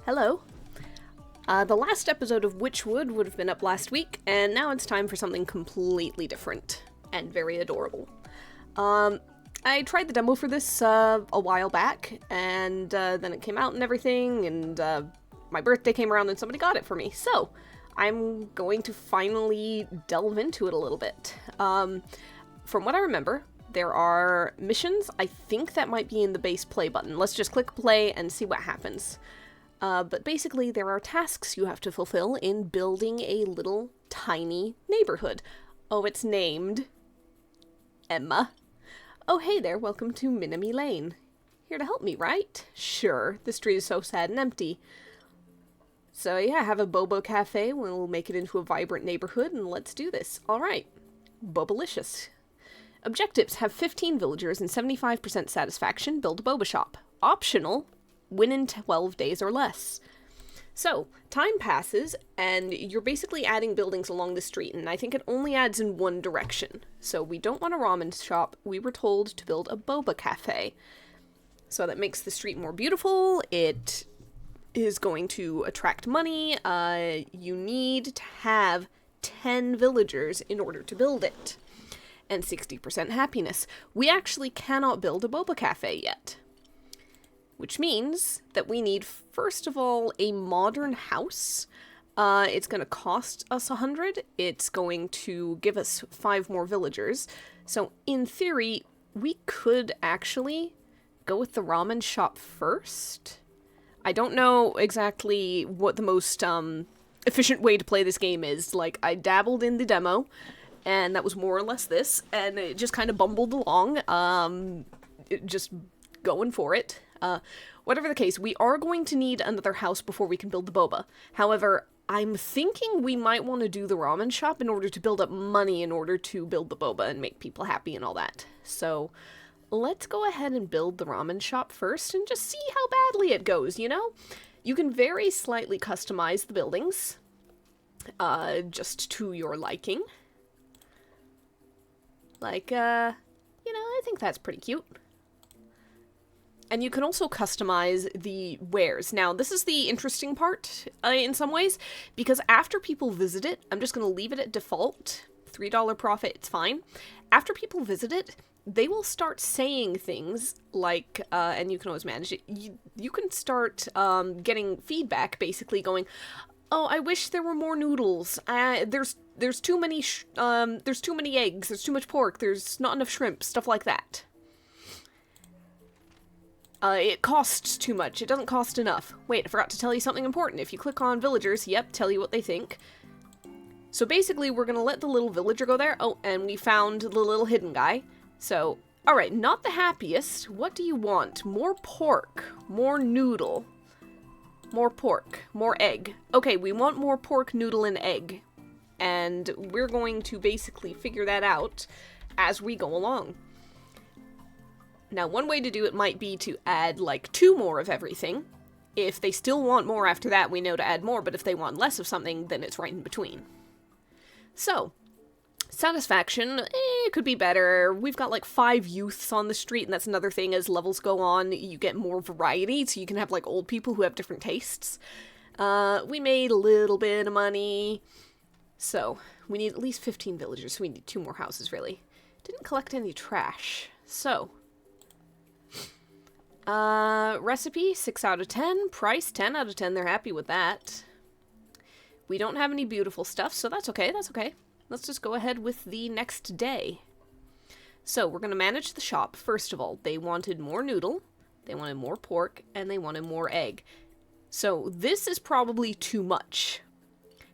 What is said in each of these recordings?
Hello. The last episode of Witchwood would have been up last week, and now it's time for something completely different and very adorable. I tried the demo for this a while back, and then it came out and everything, and my birthday came around and somebody got it for me. So, I'm going to finally delve into it a little bit. From what I remember, there are missions. I think that might be in the base play button. Let's just click play and see what happens. But basically, there are tasks you have to fulfill in building a little tiny neighborhood. Oh, it's named Emma. Oh, hey there, welcome to Minami Lane. Here to help me, right? Sure, the street is so sad and empty. So yeah, have a Boba cafe, we'll make it into a vibrant neighborhood, and let's do this. Alright, Bobalicious. Objectives: have 15 villagers and 75% satisfaction, build a Boba shop. Optional: win in 12 days or less. So, time passes, and you're basically adding buildings along the street, and I think it only adds in one direction. So we don't want a ramen shop, we were told to build a Boba cafe. So that makes the street more beautiful, it is going to attract money, you need to have 10 villagers in order to build it. And 60% happiness. We actually cannot build a Boba cafe yet. Which means that we need, first of all, a modern house. It's going to cost us 100. It's going to give us 5 more villagers. So, in theory, we could actually go with the ramen shop first. I don't know exactly what the most efficient way to play this game is. Like, I dabbled in the demo, and that was more or less this, and it just kind of bumbled along, just going for it. Whatever the case, we are going to need another house before we can build the Boba. However, I'm thinking we might want to do the ramen shop in order to build up money in order to build the Boba and make people happy and all that. So, let's go ahead and build the ramen shop first and just see how badly it goes, you know? You can very slightly customize the buildings, just to your liking. Like, I think that's pretty cute. And you can also customize the wares. Now, this is the interesting part, in some ways, because after people visit it, I'm just going to leave it at default, $3 profit, it's fine. After people visit it, they will start saying things like, and you can always manage it, you can start getting feedback, basically going, oh, I wish there were more noodles, there's too many eggs, there's too much pork, there's not enough shrimp, stuff like that. It costs too much. It doesn't cost enough. Wait, I forgot to tell you something important. If you click on villagers, yep, tell you what they think. So basically, we're gonna let the little villager go there. Oh, and we found the little hidden guy. So, alright, not the happiest. What do you want? More pork. More noodle. More pork. More egg. Okay, we want more pork, noodle, and egg. And we're going to basically figure that out as we go along. Now, one way to do it might be to add, like, 2 more of everything. If they still want more after that, we know to add more, but if they want less of something, then it's right in between. So, satisfaction, it could be better. We've got, like, 5 youths on the street, and that's another thing. As levels go on, you get more variety, so you can have, like, old people who have different tastes. We made a little bit of money. So, we need at least 15 villagers, so we need 2 more houses, really. Didn't collect any trash. So, recipe, 6 out of 10. Price, 10 out of 10. They're happy with that. We don't have any beautiful stuff, so that's okay, that's okay. Let's just go ahead with the next day. So, we're gonna manage the shop. First of all, they wanted more noodle, they wanted more pork, and they wanted more egg. So, this is probably too much.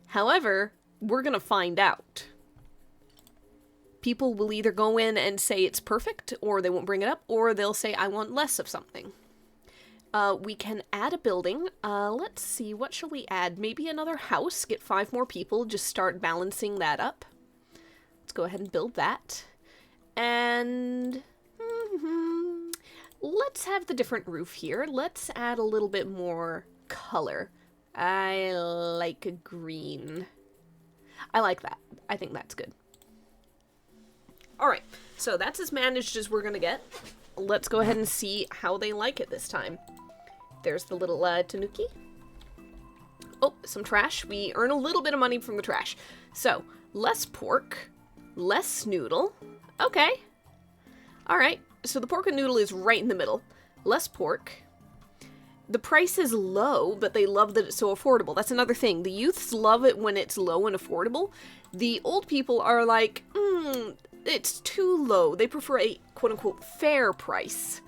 However, we're gonna find out. People will either go in and say it's perfect, or they won't bring it up, or they'll say, I want less of something. We can add a building. Let's see, what shall we add? Maybe another house, get 5 more people, just start balancing that up. Let's go ahead and build that. And let's have the different roof here. Let's add a little bit more color. I like a green. I like that. I think that's good. Alright, so that's as managed as we're gonna get. Let's go ahead and see how they like it this time. There's the little tanuki. some trash. We earn a little bit of money from the trash. So, less pork, less noodle. Okay. Alright, so the pork and noodle is right in the middle. Less pork. The price is low, but they love that it's so affordable. That's another thing. The youths love it when it's low and affordable. The old people are like, it's too low. They prefer a quote-unquote fair price.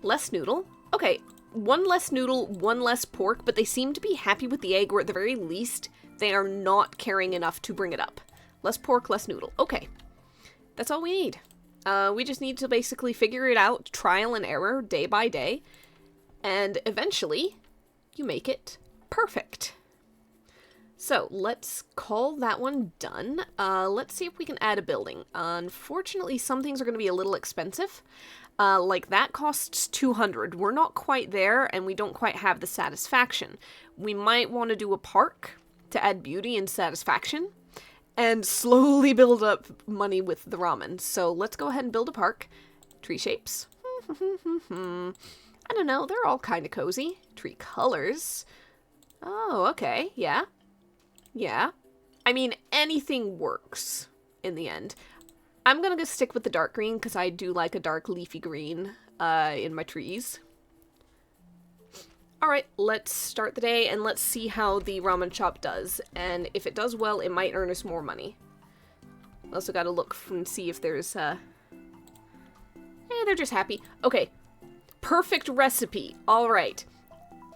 Less noodle. Okay, one less noodle, one less pork, but they seem to be happy with the egg, or at the very least, they are not caring enough to bring it up. Less pork, less noodle. Okay. That's all we need. We just need to basically figure it out, trial and error, day by day, and eventually, you make it perfect. So, let's call that one done. Let's see if we can add a building. Unfortunately, some things are going to be a little expensive. Like, that costs 200. We're not quite there, and we don't quite have the satisfaction. We might want to do a park to add beauty and satisfaction, and slowly build up money with the ramen. So, let's go ahead and build a park. Tree shapes. I don't know, they're all kind of cozy. Tree colors. Oh, okay, yeah. Yeah. I mean, anything works in the end. I'm gonna go stick with the dark green because I do like a dark leafy green in my trees. Alright, let's start the day and let's see how the ramen shop does. And if it does well, it might earn us more money. Also gotta look and see if there's, they're just happy. Okay, perfect recipe. Alright.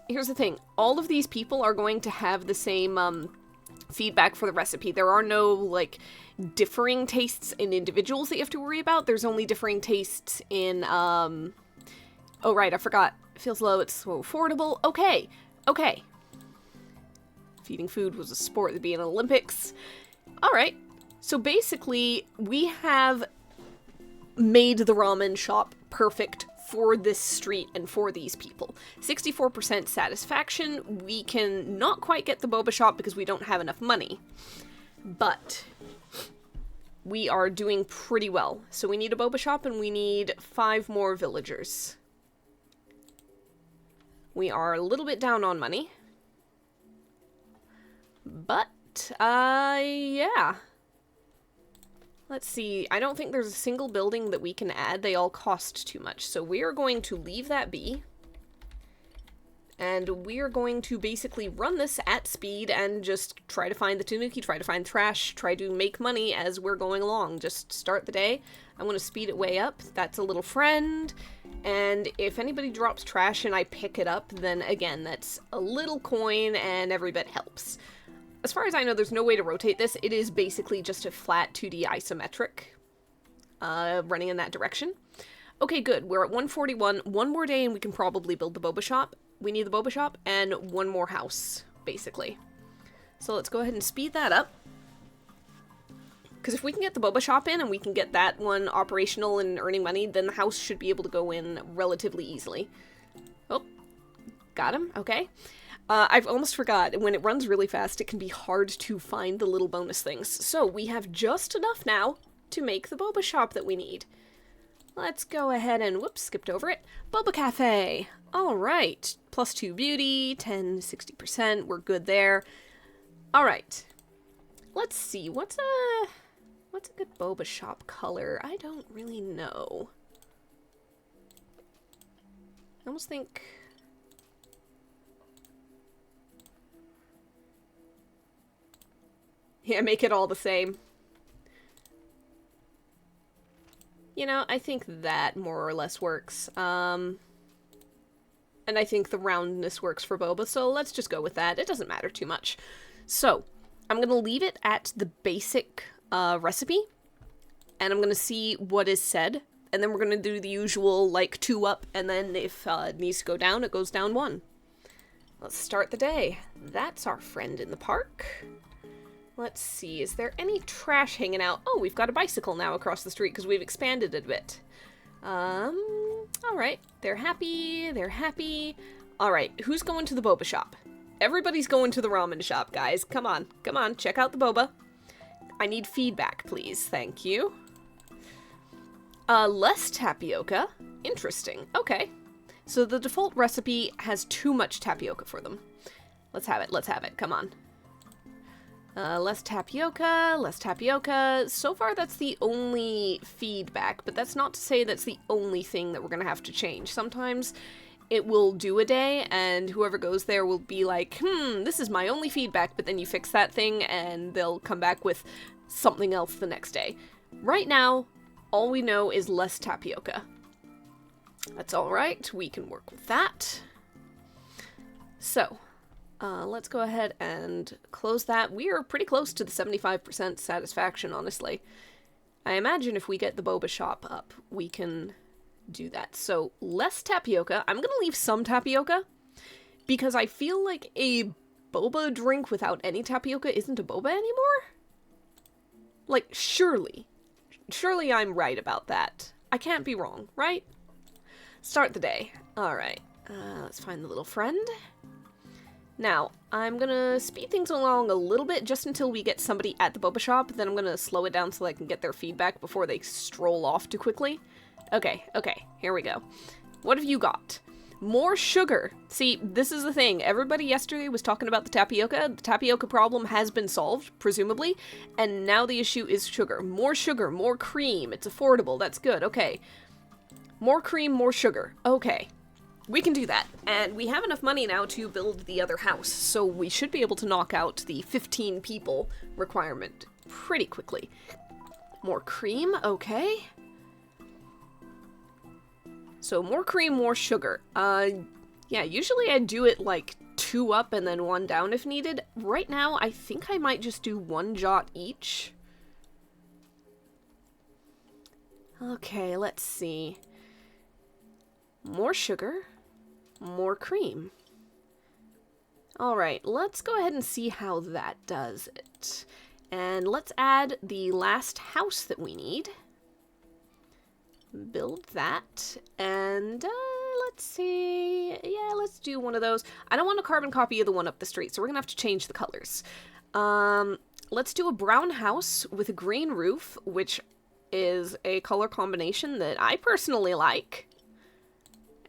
Here's the thing. All of these people are going to have the same, feedback for the recipe. There are no, like, differing tastes in individuals that you have to worry about. There's only differing tastes in, oh right, I forgot. It feels low, it's so affordable. Okay, okay. Feeding food was a sport that'd be in Olympics. Alright, so basically, we have made the ramen shop perfect for this street and for these people. 64% satisfaction. We can not quite get the boba shop because we don't have enough money. But we are doing pretty well. So we need a boba shop and we need 5 more villagers. We are a little bit down on money. But, yeah. Let's see, I don't think there's a single building that we can add. They all cost too much. So we are going to leave that be. And we are going to basically run this at speed and just try to find the tanuki, try to find trash, try to make money as we're going along. Just start the day. I'm going to speed it way up. That's a little friend. And if anybody drops trash and I pick it up, then again, that's a little coin and every bit helps. As far as I know, there's no way to rotate this. It is basically just a flat 2D isometric, running in that direction. Okay, good. We're at 141. One more day and we can probably build the boba shop. We need the boba shop and one more house, basically. So let's go ahead and speed that up. Because if we can get the boba shop in and we can get that one operational and earning money, then the house should be able to go in relatively easily. Oh, got him. Okay. I've almost forgot, when it runs really fast, it can be hard to find the little bonus things. So we have just enough now to make the boba shop that we need. Let's go ahead and, whoops, skipped over it. Boba Cafe. All right. +2 beauty, 10, 60%. We're good there. All right. Let's see. What's a good boba shop color? I don't really know. I almost think... Yeah, make it all the same. You know, I think that more or less works. And I think the roundness works for boba, so let's just go with that. It doesn't matter too much. So, I'm going to leave it at the basic recipe, and I'm going to see what is said, and then we're going to do the usual, like, 2 up, and then if it needs to go down, it goes down 1. Let's start the day. That's our friend in the park. Let's see, is there any trash hanging out? Oh, we've got a bicycle now across the street because we've expanded it a bit. Alright, they're happy, they're happy. Alright, who's going to the boba shop? Everybody's going to the ramen shop, guys. Come on, check out the boba. I need feedback, please, thank you. Less tapioca. Interesting, okay. So the default recipe has too much tapioca for them. Let's have it. Let's have it. Come on. Less tapioca, less tapioca. So far, that's the only feedback, but that's not to say that's the only thing that we're gonna have to change. Sometimes it will do a day, and whoever goes there will be like, this is my only feedback, but then you fix that thing, and they'll come back with something else the next day. Right now, all we know is less tapioca. That's alright, we can work with that. So, let's go ahead and close that. We are pretty close to the 75% satisfaction, honestly. I imagine if we get the boba shop up, we can do that. So, less tapioca. I'm gonna leave some tapioca, because I feel like a boba drink without any tapioca isn't a boba anymore? Like, surely. Surely I'm right about that. I can't be wrong, right? Start the day. Alright. Let's find the little friend. Now, I'm gonna speed things along a little bit just until we get somebody at the boba shop, then I'm gonna slow it down so I can get their feedback before they stroll off too quickly. Okay, here we go. What have you got? More sugar. See, this is the thing. Everybody yesterday was talking about the tapioca. The tapioca problem has been solved, presumably, and now the issue is sugar. More cream. It's affordable. That's good. Okay. More cream, more sugar. Okay. We can do that. And we have enough money now to build the other house, so we should be able to knock out the 15 people requirement pretty quickly. More cream, okay. So more cream, more sugar. Yeah, usually I do it like 2 up and then 1 down if needed. Right now, I think I might just do 1 jot each. Okay, let's see. More sugar. More cream. Alright, let's go ahead and see how that does it. And let's add the last house that we need. Build that. And let's see. Yeah, let's do one of those. I don't want a carbon copy of the one up the street, so we're gonna have to change the colors. Let's do a brown house with a green roof, which is a color combination that I personally like.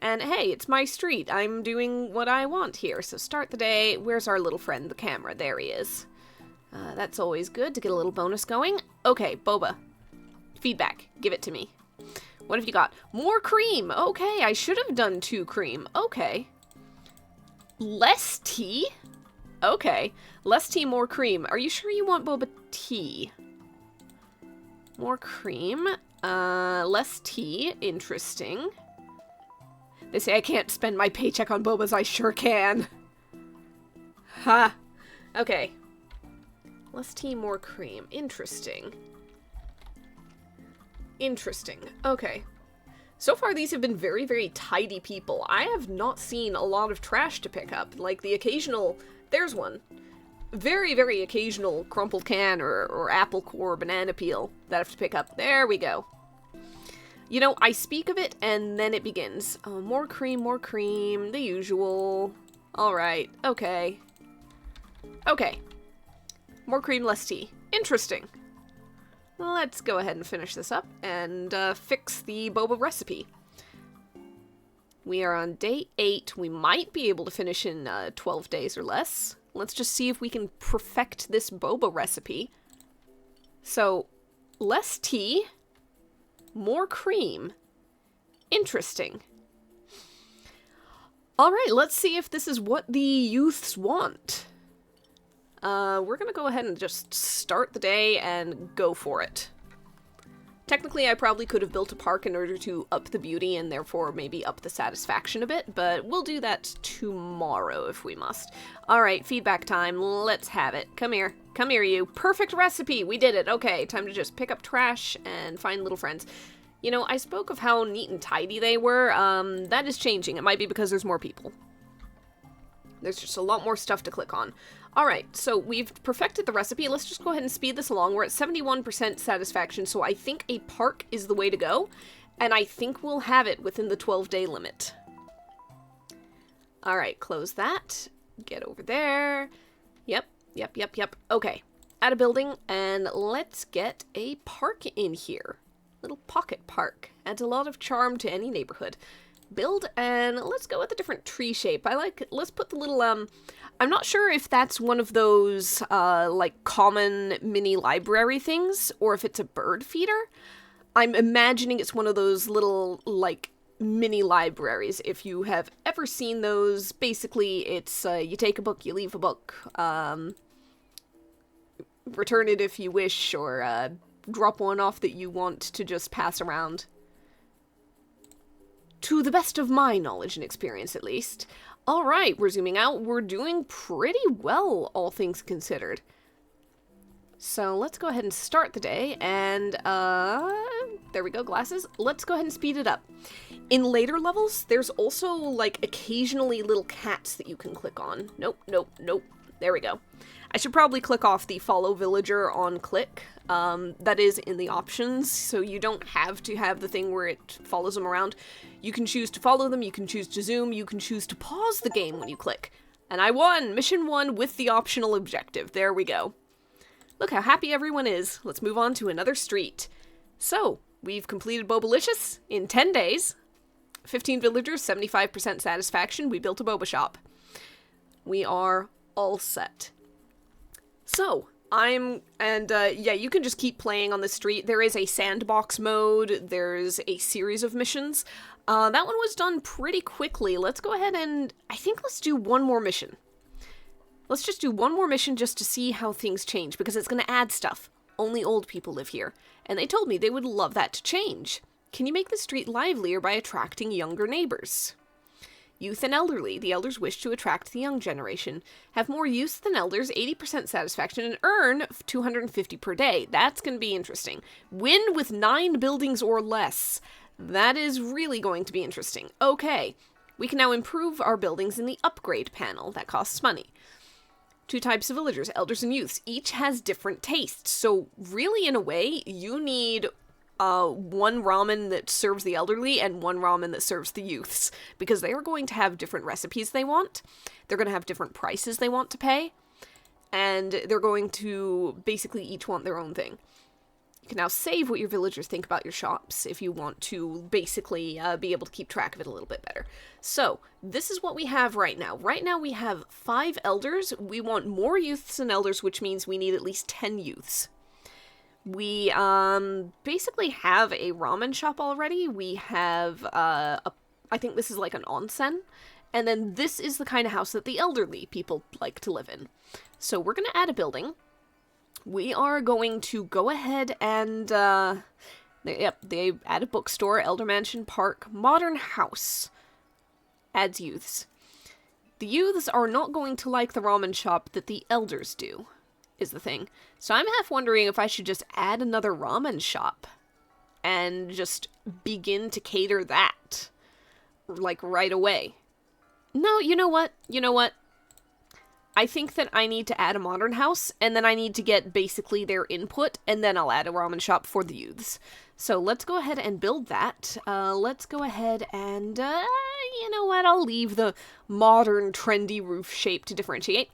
And hey, it's my street. I'm doing what I want here. So start the day. Where's our little friend, the camera? There he is. That's always good to get a little bonus going. Okay, boba. Feedback. Give it to me. What have you got? More cream. Okay, I should have done 2 cream. Okay. Less tea? Okay. Less tea, more cream. Are you sure you want boba tea? More cream. Less tea. Interesting. They say I can't spend my paycheck on bobas. I sure can. Ha. Okay. Less tea, more cream. Interesting. Interesting. Okay. So far, these have been very, very tidy people. I have not seen a lot of trash to pick up. Like, the occasional... There's one. Very, very occasional crumpled can or apple core banana peel that I have to pick up. There we go. You know, I speak of it, and then it begins. More cream, the usual. Alright, okay. Okay. More cream, less tea. Interesting. Let's go ahead and finish this up and fix the boba recipe. We are on day 8. We might be able to finish in 12 days or less. Let's just see if we can perfect this boba recipe. So, less tea, more cream. Interesting. Alright, let's see if this is what the youths want. We're gonna go ahead and just start the day and go for it. Technically, I probably could have built a park in order to up the beauty and therefore maybe up the satisfaction a bit, but we'll do that tomorrow if we must. Alright, feedback time. Let's have it. Come here. Come here, you. Perfect recipe! We did it. Okay, time to just pick up trash and find little friends. You know, I spoke of how neat and tidy they were. That is changing. It might be because there's more people. There's just a lot more stuff to click on. Alright, so we've perfected the recipe. Let's just go ahead and speed this along. We're at 71% satisfaction, so I think a park is the way to go. And I think we'll have it within the 12-day limit. Alright, close that. Get over there. Yep. Okay, add a building, and let's get a park in here. Little pocket park. Adds a lot of charm to any neighborhood. build, and let's go with a different tree shape. Let's put the little, I'm not sure if that's one of those, like, common mini library things, or if it's a bird feeder. I'm imagining it's one of those little, like, mini libraries. If you have ever seen those, basically it's, you take a book, you leave a book, return it if you wish, or, drop one off that you want to just pass around. To the best of my knowledge and experience, at least. Alright, we're zooming out. We're doing pretty well, all things considered. So let's go ahead and start the day, and, there we go, glasses. Let's go ahead and speed it up. In later levels, there's also, like, occasionally little cats that you can click on. Nope, nope, nope. There we go. I should probably click off the follow villager on click. That is in the options, so you don't have to have the thing where it follows them around. You can choose to follow them, you can choose to zoom, you can choose to pause the game when you click. And I won! Mission 1 with the optional objective. There we go. Look how happy everyone is. Let's move on to another street. So, we've completed Bobalicious in 10 days. 15 villagers, 75% satisfaction. We built a boba shop. We are all set. So, yeah, you can just keep playing on the street. There is a sandbox mode. There's a series of missions. That one was done pretty quickly. Let's go ahead and, I think let's do one more mission. Let's just do one more mission just to see how things change, because it's going to add stuff. Only old people live here. And they told me they would love that to change. Can you make the street livelier by attracting younger neighbors? Youth and elderly. The elders wish to attract the young generation. Have more youth than elders, 80% satisfaction, and earn 250 per day. That's going to be interesting. Win with 9 buildings or less. That is really going to be interesting. Okay. We can now improve our buildings in the upgrade panel. That costs money. 2 types of villagers, elders and youths. Each has different tastes. So really, in a way, you need one ramen that serves the elderly and one ramen that serves the youths, because they are going to have different recipes they want. They're going to have different prices they want to pay, and they're going to basically each want their own thing. You can now save what your villagers think about your shops if you want to basically be able to keep track of it a little bit better. So, this is what we have right now. Right now we have 5 elders. We want more youths and elders, which means we need at least 10 youths. We, basically have a ramen shop already. We have, I think this is like an onsen. And then this is the kind of house that the elderly people like to live in. So we're going to add a building. We are going to go ahead and, they add a bookstore, elder mansion, park, modern house. Adds youths. The youths are not going to like the ramen shop that the elders do, is the thing. So I'm half wondering if I should just add another ramen shop and just begin to cater that, like, right away. No, you know what? I think that I need to add a modern house, and then I need to get basically their input, and then I'll add a ramen shop for the youths. So let's go ahead and build that. Let's go ahead and, you know what, I'll leave the modern trendy roof shape to differentiate.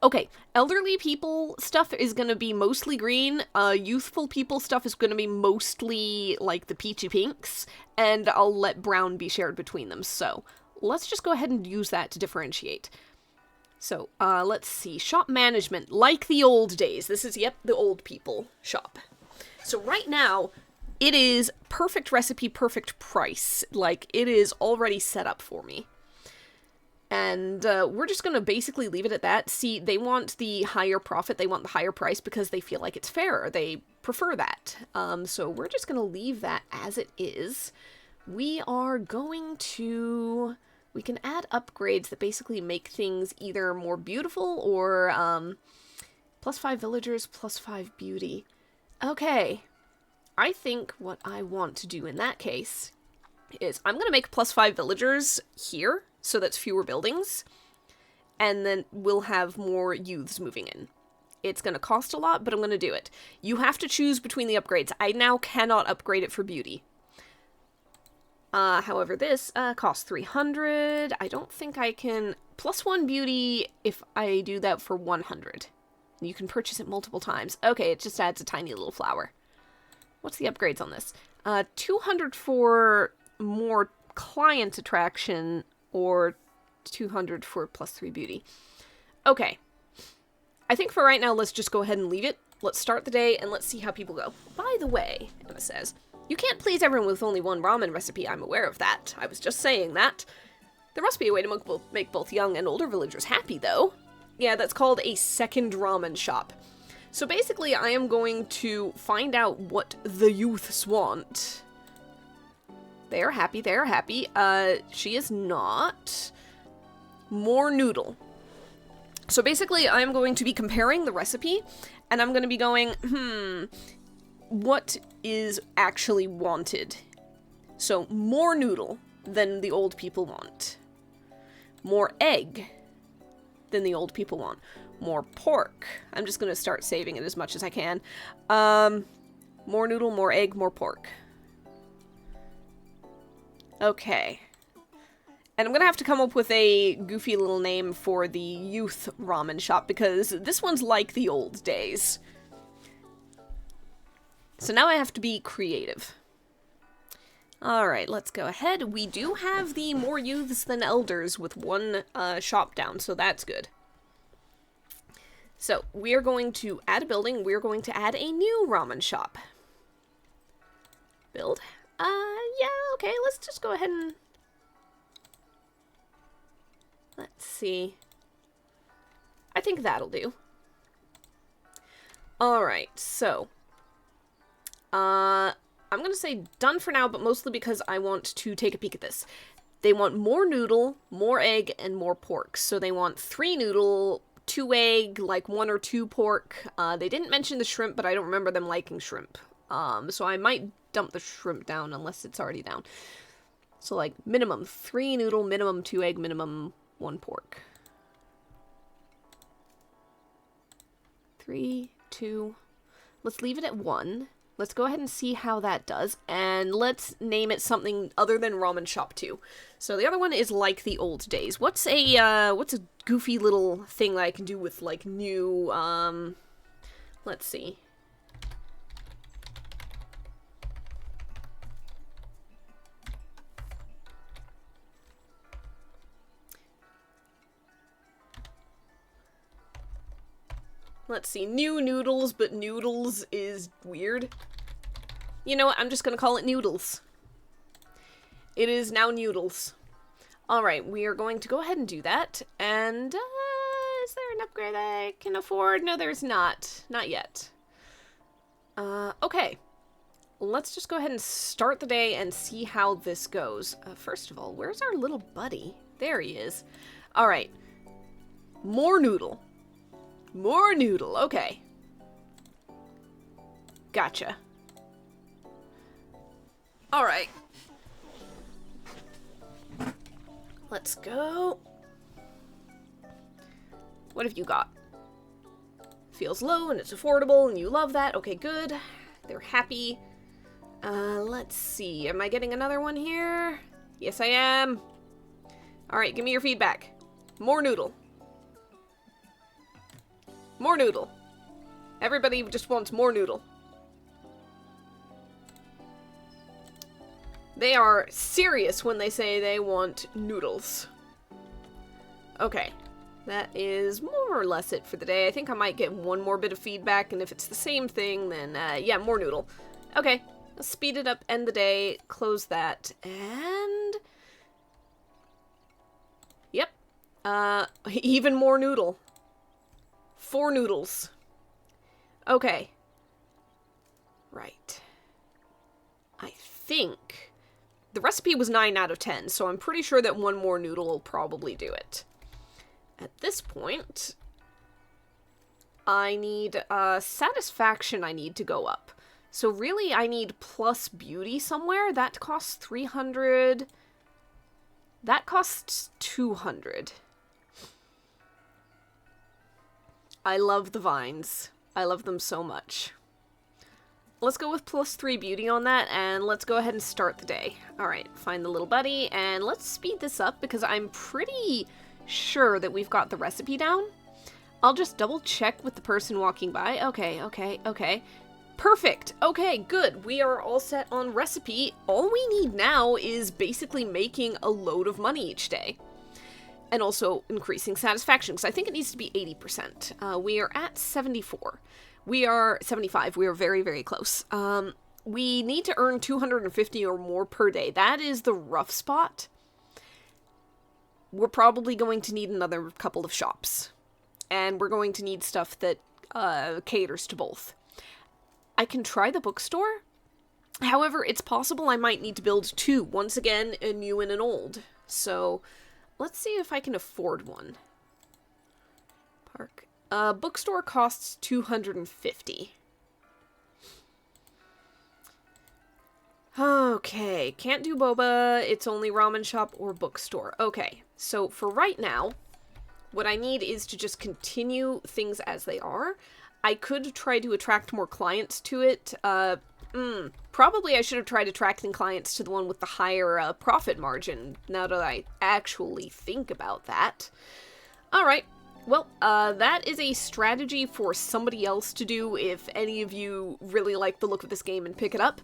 Okay, elderly people stuff is going to be mostly green, youthful people stuff is going to be mostly like the peachy pinks, and I'll let brown be shared between them. So let's just go ahead and use that to differentiate. So, let's see. Shop management, like the old days. This is, yep, the old people shop. So right now, it is perfect recipe, perfect price. Like, it is already set up for me. And we're just going to basically leave it at that. See, they want the higher profit, they want the higher price because they feel like it's fairer. They prefer that. So we're just going to leave that as it is. We are going to... We can add upgrades that basically make things either more beautiful or +5 villagers, +5 beauty. Okay. I think what I want to do in that case is I'm going to make +5 villagers here, so that's fewer buildings, and then we'll have more youths moving in. It's going to cost a lot, but I'm going to do it. You have to choose between the upgrades. I now cannot upgrade it for beauty. However, this costs 300. I don't think I can... +1 beauty if I do that for 100. You can purchase it multiple times. Okay, it just adds a tiny little flower. What's the upgrades on this? 200 for more client attraction, or 200 for +3 beauty. Okay. I think for right now, let's just go ahead and leave it. Let's start the day, and let's see how people go. By the way, Emma says, you can't please everyone with only one ramen recipe, I'm aware of that. I was just saying that. There must be a way to make both young and older villagers happy, though. Yeah, that's called a second ramen shop. So basically, I am going to find out what the youths want. They are happy, they are happy. She is not. More noodle. So basically, I'm going to be comparing the recipe, and I'm going to be going, what is actually wanted? So, more noodle than the old people want. More egg than the old people want. More pork. I'm just going to start saving it as much as I can. More noodle, more egg, more pork. Okay. And I'm going to have to come up with a goofy little name for the youth ramen shop, because this one's like the old days. So now I have to be creative. Alright, let's go ahead. We do have the more youths than elders with one shop down, so that's good. So, we are going to add a building. We are going to add a new ramen shop. Build. Yeah, okay, let's just go ahead and... Let's see. I think that'll do. Alright, so... I'm gonna say done for now, but mostly because I want to take a peek at this. They want more noodle, more egg, and more pork. So they want 3 noodle, 2 egg, like 1 or 2 pork. They didn't mention the shrimp, but I don't remember them liking shrimp. So I might dump the shrimp down unless it's already down. So like minimum 3 noodle, minimum 2 egg, minimum 1 pork. 3, 2. Let's leave it at 1. Let's go ahead and see how that does, and let's name it something other than Ramen Shop 2. So the other one is like the old days. What's a goofy little thing that I can do with, like, new, let's see. Let's see, new noodles, but noodles is weird. You know what, I'm just gonna call it noodles. It is now noodles. Alright, we are going to go ahead and do that, and, is there an upgrade I can afford? No, there's not. Not yet. Okay. Let's just go ahead and start the day and see how this goes. First of all, where's our little buddy? There he is. Alright. More noodle. More noodle, okay. Gotcha. Alright. Let's go. What have you got? Feels low and it's affordable and you love that. Okay, good. They're happy. Let's see. Am I getting another one here? Yes, I am. Alright, give me your feedback. More noodle. More noodle. Everybody just wants more noodle. They are serious when they say they want noodles. Okay. That is more or less it for the day. I think I might get one more bit of feedback, and if it's the same thing, then, yeah, more noodle. Okay. Let's speed it up, end the day, close that, and... Yep. Even more noodle. 4 noodles. Okay. Right. I think... The recipe was 9 out of 10, so I'm pretty sure that one more noodle will probably do it. At this point, I need, satisfaction I need to go up. So really, I need plus beauty somewhere. That costs 300. That costs 200. I love the vines. I love them so much. Let's go with plus 3 beauty on that, and let's go ahead and start the day. Alright, find the little buddy, and let's speed this up, because I'm pretty sure that we've got the recipe down. I'll just double check with the person walking by. Okay. Perfect. Okay, good. We are all set on recipe. All we need now is basically making a load of money each day. And also increasing satisfaction, because I think it needs to be 80%. We are at 74. We are 75. We are very, very close. We need to earn 250 or more per day. That is the rough spot. We're probably going to need another couple of shops. And we're going to need stuff that caters to both. I can try the bookstore. However, it's possible I might need to build two. Once again, a new and an old. So, let's see if I can afford one. Park. Bookstore costs 250. Okay, can't do boba. It's only ramen shop or bookstore. Okay, so for right now, what I need is to just continue things as they are. I could try to attract more clients to it. Probably I should have tried attracting clients to the one with the higher profit margin, now that I actually think about that. Alright, well, that is a strategy for somebody else to do if any of you really like the look of this game and pick it up.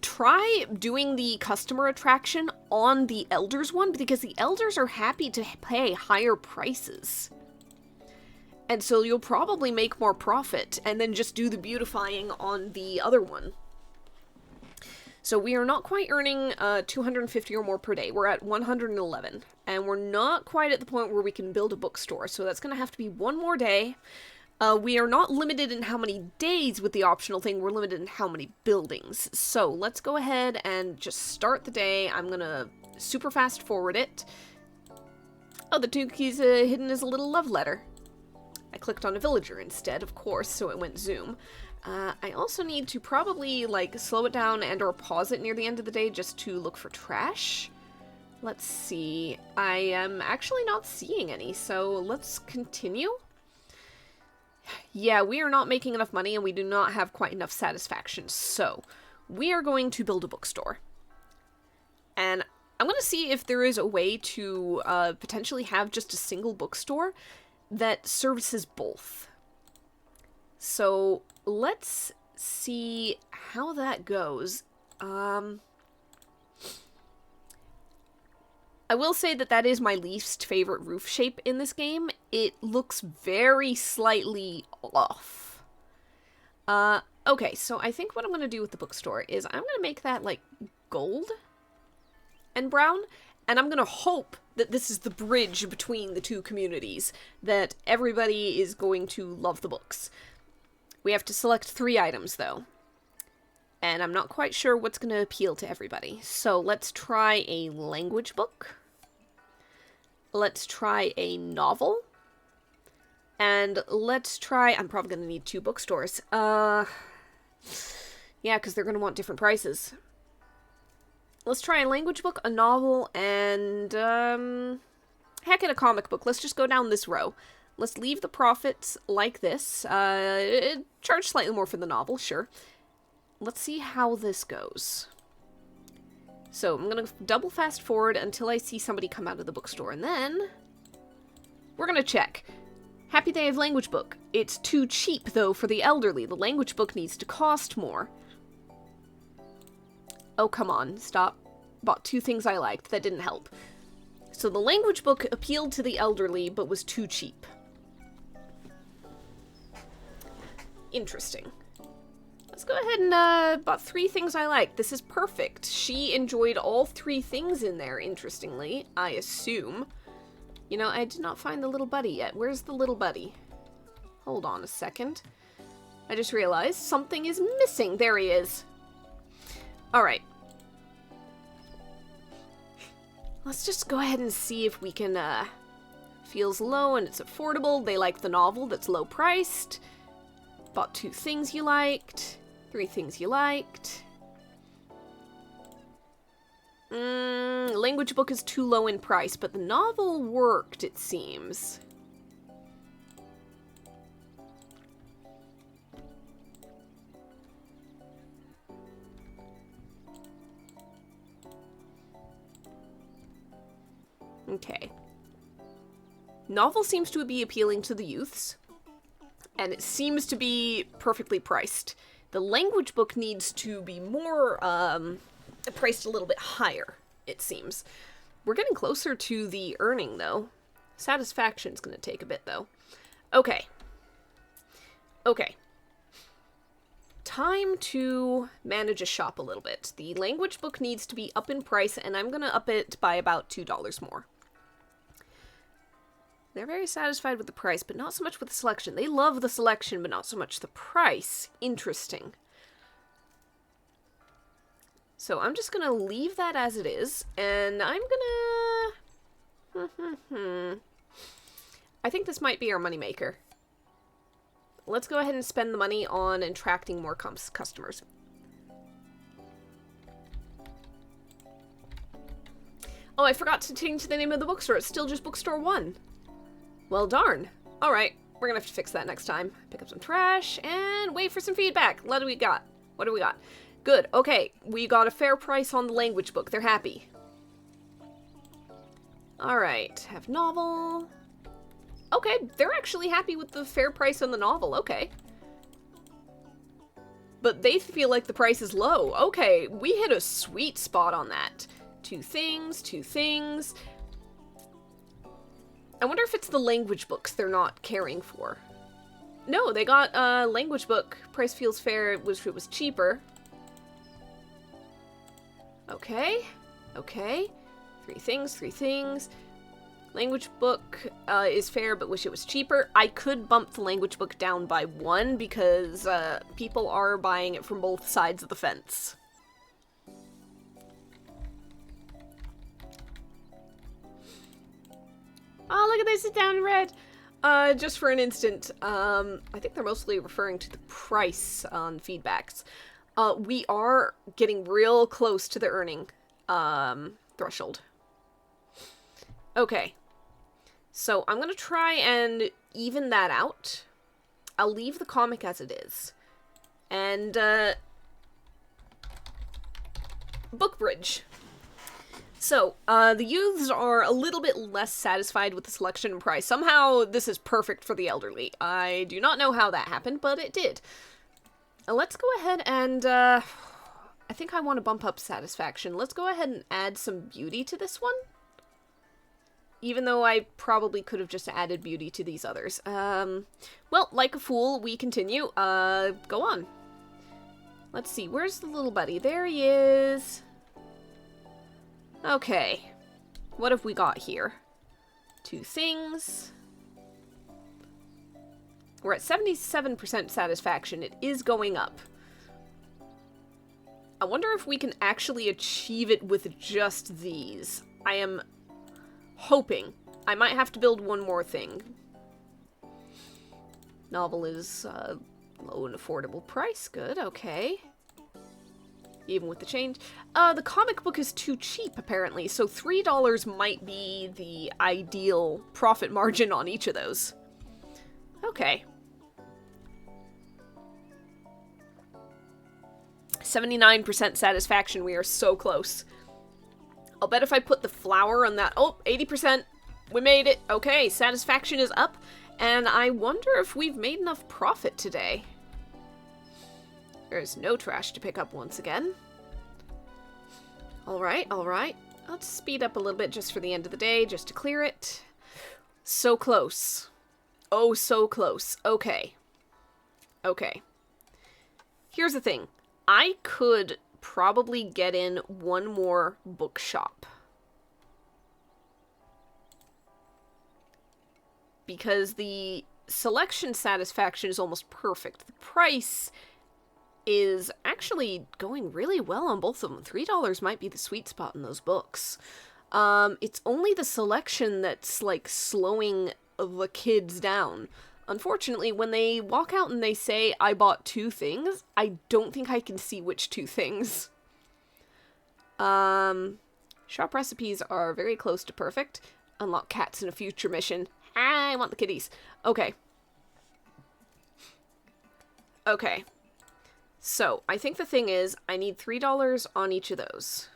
Try doing the customer attraction on the Elders one, because the Elders are happy to pay higher prices. And so you'll probably make more profit, and then just do the beautifying on the other one. So we are not quite earning 250 or more per day. We're at 111, and we're not quite at the point where we can build a bookstore, so that's going to have to be one more day. We are not limited in how many days with the optional thing, we're limited in how many buildings. So let's go ahead and just start the day. I'm going to super fast forward it. Oh, the two keys hidden as a little love letter. I clicked on a villager instead, of course, so it went zoom. I also need to probably, like, slow it down and or pause it near the end of the day just to look for trash. Let's see. I am actually not seeing any, so let's continue. Yeah, we are not making enough money and we do not have quite enough satisfaction, so we are going to build a bookstore. And I'm going to see if there is a way to potentially have just a single bookstore that services both. So let's see how that goes. I will say that that is my least favorite roof shape in this game. It looks very slightly off. Okay, so I think what I'm going to do with the bookstore is I'm going to make that, like, gold and brown, and I'm going to hope that this is the bridge between the two communities, that everybody is going to love the books. We have to select 3 items, though. And I'm not quite sure what's going to appeal to everybody. So let's try a language book. Let's try a novel. And let's try... I'm probably going to need 2 bookstores. Yeah, because they're going to want different prices. Let's try a language book, a novel, and... heck, a comic book. Let's just go down this row. Let's leave the profits like this. Charge slightly more for the novel, sure. Let's see how this goes. So, I'm going to double fast forward until I see somebody come out of the bookstore, and then we're going to check. Happy Day of Language Book. It's too cheap, though, for the elderly. The language book needs to cost more. Oh, come on. Stop. Bought 2 things I liked. That didn't help. So the language book appealed to the elderly, but was too cheap. Interesting. Let's go ahead and, bought 3 things I liked. This is perfect. She enjoyed all 3 things in there, interestingly, I assume. You know, I did not find the little buddy yet. Where's the little buddy? Hold on a second. I just realized something is missing. There he is. Alright. Let's just go ahead and see if we can, feels low and it's affordable. They like the novel that's low priced. Bought 2 things you liked. 3 things you liked. Language book is too low in price, but the novel worked, it seems. Okay. Novel seems to be appealing to the youths, and it seems to be perfectly priced. The language book needs to be more, priced a little bit higher, it seems. We're getting closer to the earning, though. Satisfaction's gonna take a bit, though. Okay. Okay. Time to manage a shop a little bit. The language book needs to be up in price, and I'm gonna up it by about $2 more. They're very satisfied with the price, but not so much with the selection. They love the selection, but not so much the price. Interesting. So I'm just gonna leave that as it is, and I'm gonna... I think this might be our moneymaker. Let's go ahead and spend the money on attracting more customers. Oh, I forgot to change the name of the bookstore. It's still just Bookstore 1. Well, darn. Alright, we're gonna have to fix that next time. Pick up some trash, and wait for some feedback. What do we got? What do we got? Good, okay. We got a fair price on the language book. They're happy. Alright, have novel... Okay, they're actually happy with the fair price on the novel, okay. But they feel like the price is low. Okay, we hit a sweet spot on that. Two things. I wonder if it's the language books they're not caring for. No, they got a language book. Price feels fair, it was cheaper. Okay. Three things. Language book is fair, but wish it was cheaper. I could bump the language book down by 1 because people are buying it from both sides of the fence. Oh, look at this, it's down in red. Just for an instant, I think they're mostly referring to the price on feedbacks. We are getting real close to the earning threshold. Okay. So I'm gonna try and even that out. I'll leave the comic as it is. And, book bridge. So, the youths are a little bit less satisfied with the selection and price. Somehow, this is perfect for the elderly. I do not know how that happened, but it did. Let's go ahead and, I think I want to bump up satisfaction. Let's go ahead and add some beauty to this one. Even though I probably could have just added beauty to these others. Well, like a fool, we continue. Go on. Let's see, where's the little buddy? There he is. Okay. What have we got here? Two things. We're at 77% satisfaction. It is going up. I wonder if we can actually achieve it with just these. I am hoping. I might have to build one more thing. Novel is low and affordable price. Good, okay. Even with the change. The comic book is too cheap, apparently, so $3 might be the ideal profit margin on each of those. Okay. 79% satisfaction. We are so close. I'll bet if I put the flower on that... Oh, 80%. We made it. Okay, satisfaction is up. And I wonder if we've made enough profit today. There's no trash to pick up once again. Alright, alright. Let's speed up a little bit just for the end of the day, just to clear it. So close. Oh, so close. Okay. Okay. Here's the thing. I could probably get in one more bookshop. Because the selection satisfaction is almost perfect. The price is actually going really well on both of them. $3 might be the sweet spot in those books. It's only the selection that's, like, slowing the kids down. Unfortunately, when they walk out and they say, I bought 2 things, I don't think I can see which 2 things. Shop recipes are very close to perfect. Unlock cats in a future mission. I want the kitties. Okay. Okay. So, I think the thing is, I need $3 on each of those.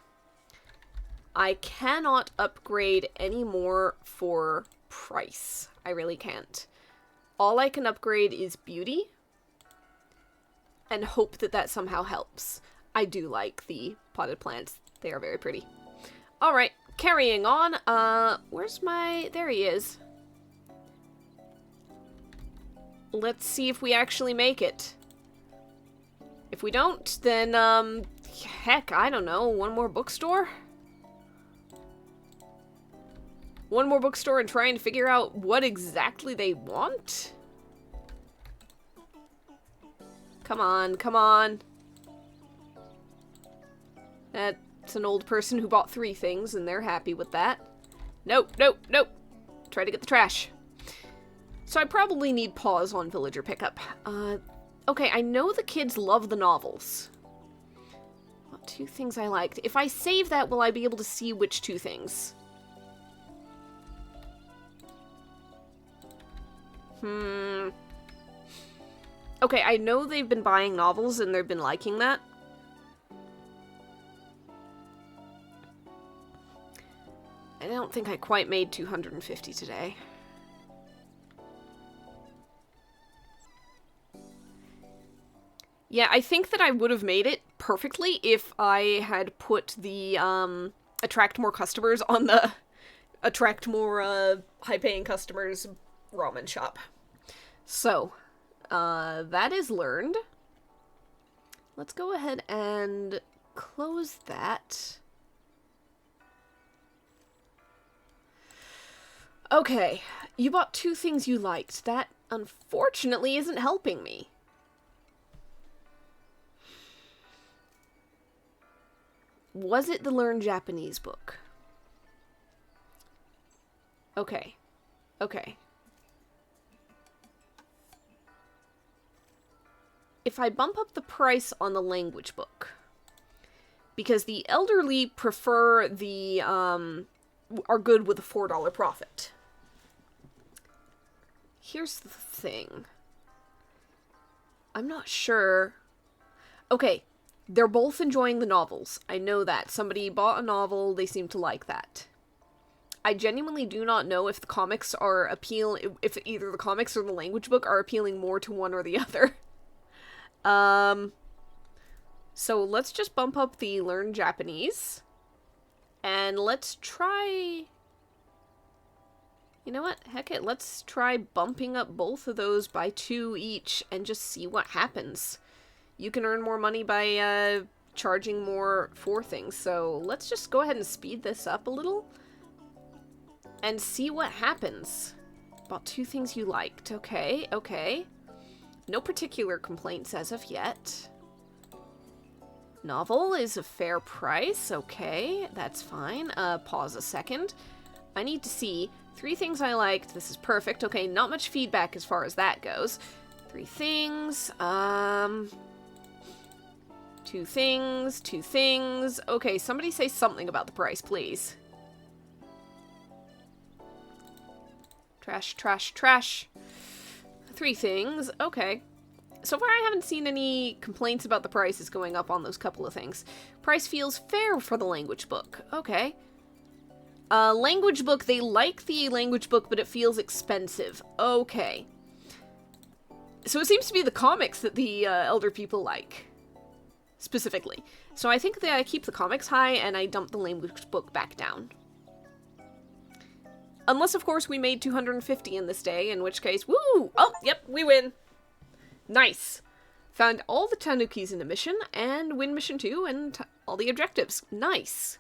I cannot upgrade any more for price. I really can't. All I can upgrade is beauty. and hope that that somehow helps. I do like the potted plants. They are very pretty. Alright, carrying on. Where's my... There he is. Let's see if we actually make it. If we don't, then, heck, I don't know, one more bookstore? One more bookstore and try and figure out what exactly they want? Come on, come on. That's an old person who bought 3 things, and they're happy with that. Nope, nope, nope. Try to get the trash. So I probably need pause on villager pickup. Okay, I know the kids love the novels. Well, 2 things I liked. If I save that, will I be able to see which 2 things? Okay, I know they've been buying novels and they've been liking that. I don't think I quite made 250 today. Yeah, I think that I would have made it perfectly if I had put the, attract more customers on the attract more, high-paying customers ramen shop. So, that is learned. Let's go ahead and close that. Okay, you bought 2 things you liked. That, unfortunately, isn't helping me. Was it the Learn Japanese book? Okay. Okay. If I bump up the price on the language book, because the elderly prefer the, are good with a $4 profit. Here's the thing. I'm not sure. Okay, they're both enjoying the novels. I know that. Somebody bought a novel, they seem to like that. I genuinely do not know if the comics are if either the comics or the language book are appealing more to one or the other. So let's just bump up the Learn Japanese. And let's try... You know what? Heck it, let's try bumping up both of those by 2 each and just see what happens. You can earn more money by, charging more for things, so let's just go ahead and speed this up a little and see what happens. Bought 2 things you liked. Okay, okay. No particular complaints as of yet. Novel is a fair price. Okay, that's fine. Pause a second. I need to see 3 things I liked. This is perfect. Okay, not much feedback as far as that goes. 3 things. 2 things. 2 things. Okay, somebody say something about the price, please. Trash, trash, trash. 3 things. Okay. So far I haven't seen any complaints about the prices going up on those couple of things. Price feels fair for the language book. Okay. Language book, they like the language book, but it feels expensive. Okay. So it seems to be the comics that the elder people like. Specifically. So I think that I keep the comics high and I dump the language book back down. Unless, of course, we made 250 in this day, in which case, woo! Oh, yep, we win! Nice! Found all the tanukis in a mission, and win mission 2, and all the objectives. Nice!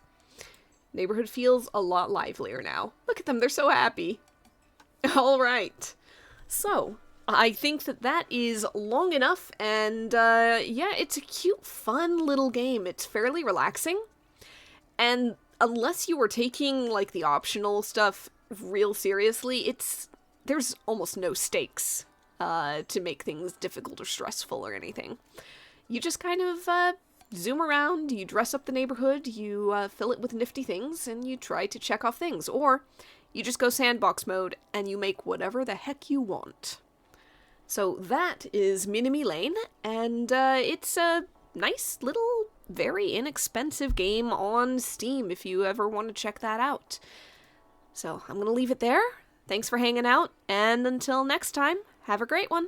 Neighborhood feels a lot livelier now. Look at them, they're so happy. Alright. So, I think that that is long enough, and, yeah, it's a cute, fun little game. It's fairly relaxing, and unless you were taking, like, the optional stuff real seriously, there's almost no stakes to make things difficult or stressful or anything. You just kind of zoom around, you dress up the neighborhood, you fill it with nifty things, and you try to check off things. Or you just go sandbox mode and you make whatever the heck you want. So that is Minami Lane, and it's a nice little, very inexpensive game on Steam if you ever want to check that out. So I'm going to leave it there. Thanks for hanging out, and until next time, have a great one.